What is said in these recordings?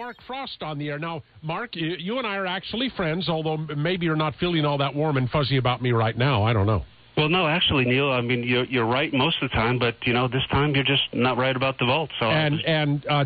Mark Frost on the air. Now, Mark, you and I are actually friends, although maybe you're not feeling all that warm and fuzzy about me right now. I don't know. Well, no, actually, Neil, I mean, you're right most of the time, but, this time you're just not right about the Volt. So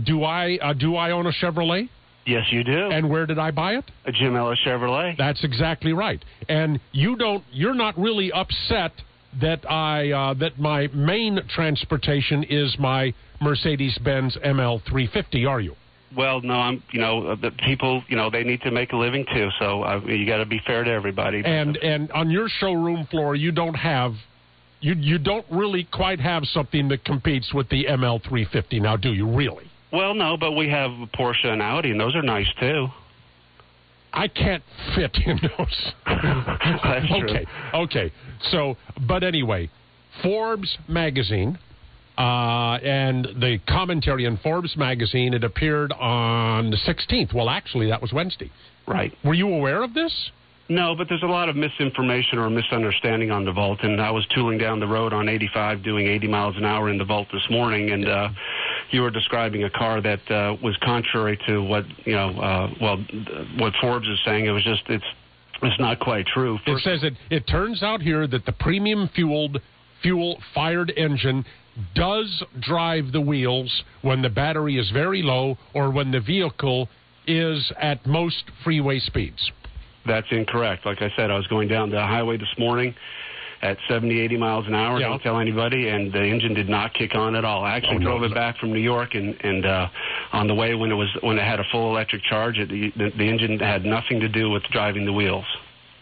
do I own a Chevrolet? Yes, you do. And where did I buy it? A Jim Ellis Chevrolet. That's exactly right. And you're not really upset that that my main transportation is my Mercedes-Benz ML350, are you? Well, no, the people, they need to make a living too, so you got to be fair to everybody. And on your showroom floor, you don't really quite have something that competes with the ML350 now, do you, really? Well, no, but we have Porsche and Audi, and those are nice too. I can't fit in those. That's true. Okay. So, but anyway, Forbes magazine, and the commentary in Forbes magazine, it appeared on the 16th. Well, actually, that was Wednesday. Right. Were you aware of this? No, but there's a lot of misinformation or misunderstanding on the Volt, and I was tooling down the road on 85 doing 80 miles an hour in the Volt this morning, and you were describing a car that was contrary to what what Forbes is saying. It was just it's not quite true. It says it turns out here that the premium fuel-fired engine does drive the wheels when the battery is very low or when the vehicle is at most freeway speeds. That's incorrect. Like I said, I was going down the highway this morning at 70, 80 miles an hour. Yeah. Don't tell anybody, and the engine did not kick on at all. I actually drove it back from New York, and on the way when it had a full electric charge, the engine had nothing to do with driving the wheels.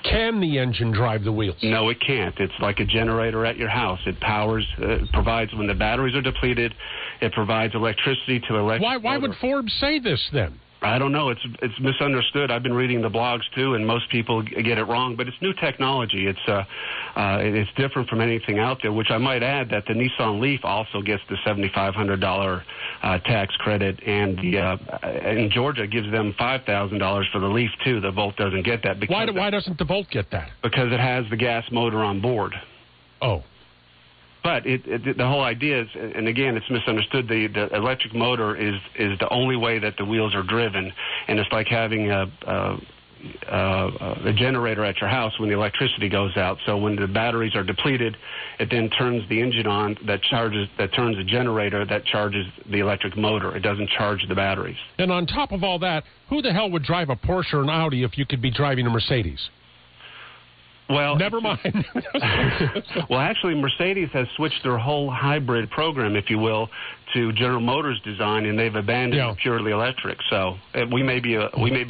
Can the engine drive the wheels? No, it can't. It's like a generator at your house. It provides when the batteries are depleted. It provides electricity to electric. Why would Forbes say this then? I don't know. It's misunderstood. I've been reading the blogs too, and most people get it wrong. But it's new technology. It's different from anything out there. Which I might add that the Nissan Leaf also gets the $7,500 tax credit, and in Georgia gives them $5,000 for the Leaf too. The Volt doesn't get that. Why doesn't the Volt get that? Because it has the gas motor on board. Oh. But the whole idea is, and again, it's misunderstood, the electric motor is the only way that the wheels are driven, and it's like having a generator at your house when the electricity goes out. So when the batteries are depleted, it then turns the engine on that turns the generator that charges the electric motor. It doesn't charge the batteries. And on top of all that, who the hell would drive a Porsche or an Audi if you could be driving a Mercedes? Well, never mind. Well, actually, Mercedes has switched their whole hybrid program, if you will, to General Motors design, and they've abandoned purely electric. So we may be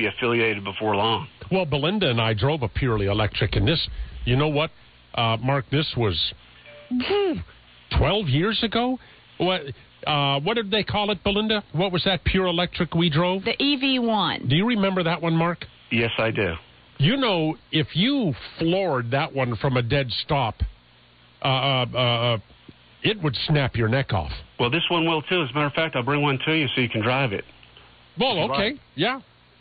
affiliated before long. Well, Belinda and I drove a purely electric, and this, you know what, Mark? This was 12 years ago. What did they call it, Belinda? What was that pure electric we drove? The EV1. Do you remember that one, Mark? Yes, I do. You know, if you floored that one from a dead stop, it would snap your neck off. Well, this one will, too. As a matter of fact, I'll bring one to you so you can drive it. Well, okay, yeah.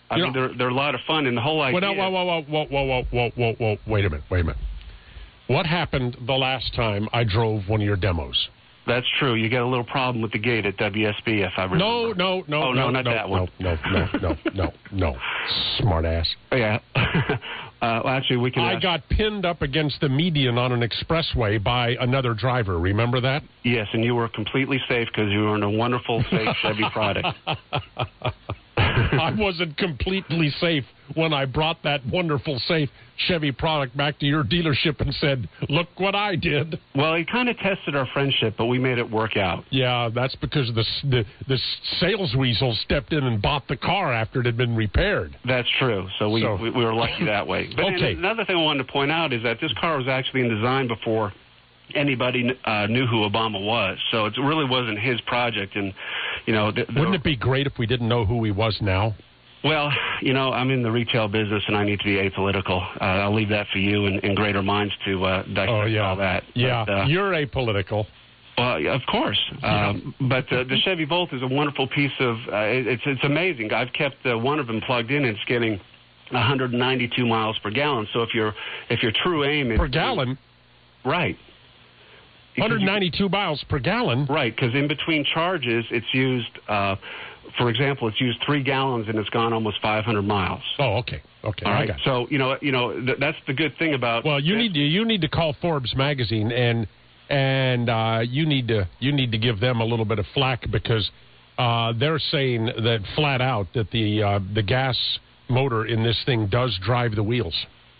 I mean, they're a lot of fun, and the whole idea... Whoa, wait a minute. What happened the last time I drove one of your demos? That's true. You got a little problem with the gate at WSB, if I remember. No. Oh, no, not that one. No. Smart ass. Yeah. Well, actually, we can... I got pinned up against the median on an expressway by another driver. Remember that? Yes, and you were completely safe because you were in a wonderful, safe Chevy product. I wasn't completely safe when I brought that wonderful, safe Chevy product back to your dealership and said, look what I did. Well, he kind of tested our friendship, but we made it work out. Yeah, that's because the sales weasel stepped in and bought the car after it had been repaired. That's true. So we were lucky that way. But another thing I wanted to point out is that this car was actually in design before anybody knew who Obama was. So it really wasn't his project. And, wouldn't it be great if we didn't know who he was now? Well, I'm in the retail business, and I need to be apolitical. I'll leave that for you and greater minds to dissect all that. Yeah, but, you're apolitical. Well, of course. But the Chevy Volt is a wonderful piece of it's amazing. I've kept one of them plugged in, and it's getting 192 miles per gallon. So if your true aim is... Per gallon? Right. 192 miles per gallon? Right, because in between charges, it's used for example, it's used 3 gallons and it's gone almost 500 miles. Oh, okay. Okay. All right. So, that's the good thing about... Well, you need to call Forbes magazine and you need to give them a little bit of flack because they're saying that flat out that the gas motor in this thing does drive the wheels.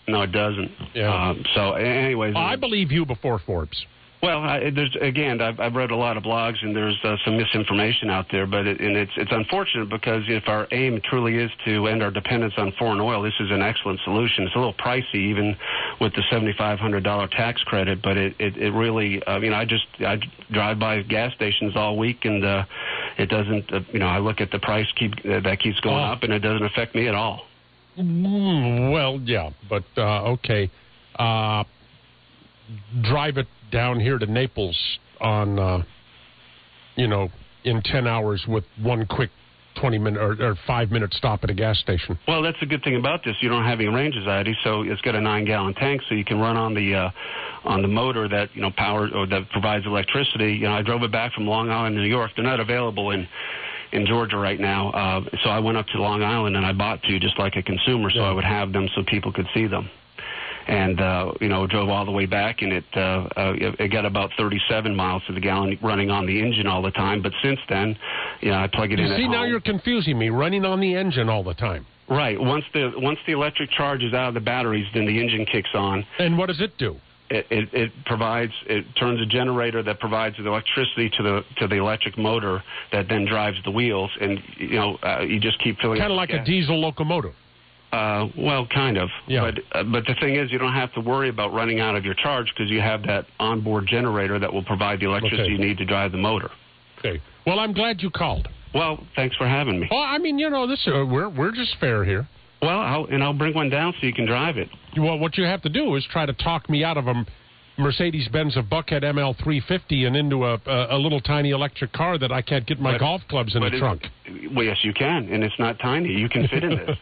No, it doesn't. Yeah. So, anyways... I believe you before Forbes. Well, I've read a lot of blogs, and there's some misinformation out there, but it's unfortunate because if our aim truly is to end our dependence on foreign oil, this is an excellent solution. It's a little pricey, even with the $7,500 tax credit, but it really, I drive by gas stations all week, and it doesn't, I look at the price that keeps going up, and it doesn't affect me at all. Well, yeah, but okay. Drive it down here to Naples on, in 10 hours with one quick 20-minute or 5-minute stop at a gas station. Well, that's the good thing about this. You don't have any range anxiety, so it's got a 9-gallon tank, so you can run on the motor that power or that provides electricity. I drove it back from Long Island, New York. They're not available in Georgia right now, so I went up to Long Island and I bought 2 just like a consumer, so I would have them so people could see them. And, drove all the way back, and it got about 37 miles to the gallon running on the engine all the time. But since then, I plug it in at home. You see, now you're confusing me, running on the engine all the time. Right. Once the electric charge is out of the batteries, then the engine kicks on. And what does it do? It turns a generator that provides the electricity to the electric motor that then drives the wheels, and, you just keep filling kind of like a diesel locomotive. Well, kind of. Yeah. But the thing is, you don't have to worry about running out of your charge because you have that onboard generator that will provide the electricity you need to drive the motor. Okay. Well, I'm glad you called. Well, thanks for having me. Well, I mean, this we're just fair here. Well, I'll bring one down so you can drive it. Well, what you have to do is try to talk me out of a Mercedes-Benz, a Buckhead ML350, and into a little tiny electric car that I can't get my golf clubs in the trunk. Well, yes, you can, and it's not tiny. You can fit in this.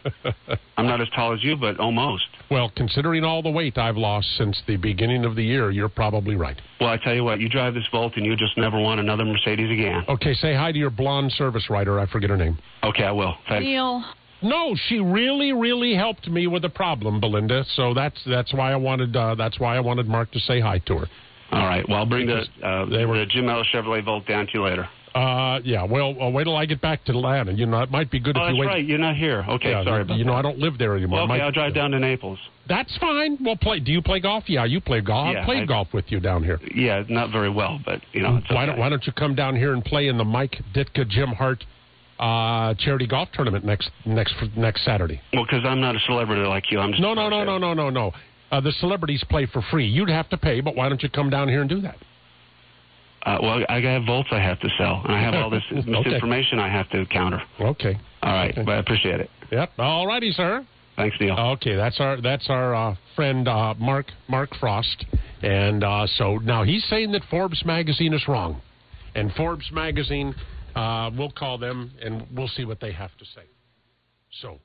I'm not as tall as you, but almost. Well, considering all the weight I've lost since the beginning of the year, you're probably right. Well, I tell you what, you drive this Volt, and you just never want another Mercedes again. Okay, say hi to your blonde service writer. I forget her name. Okay, I will. Thanks. Neil. No, she really, really helped me with a problem, Belinda. So that's why I wanted Mark to say hi to her. All right. Well, I'll bring the Jim Ellis Chevrolet Volt down to you later. Yeah. Well, wait till I get back to Atlanta. It might be good if you wait. Oh, that's right. You're not here. Okay. Yeah, sorry about that. I don't live there anymore. Well, okay, I'll drive down to Naples. That's fine. Well, do you play golf? Yeah, you play golf. Yeah, I've played golf with you down here. Yeah, not very well, but it's okay. Why don't you come down here and play in the Mike Ditka Jim Hart charity golf tournament next Saturday? Well, because I'm not a celebrity like you. I'm just No. The celebrities play for free. You'd have to pay, but why don't you come down here and do that? Well, I have volts I have to sell, and I have all this misinformation I have to counter. Okay. All right, but I appreciate it. Yep. All righty, sir. Thanks, Neil. Okay, that's our friend Mark Frost, and so now he's saying that Forbes magazine is wrong, and Forbes magazine, we'll call them and we'll see what they have to say. So.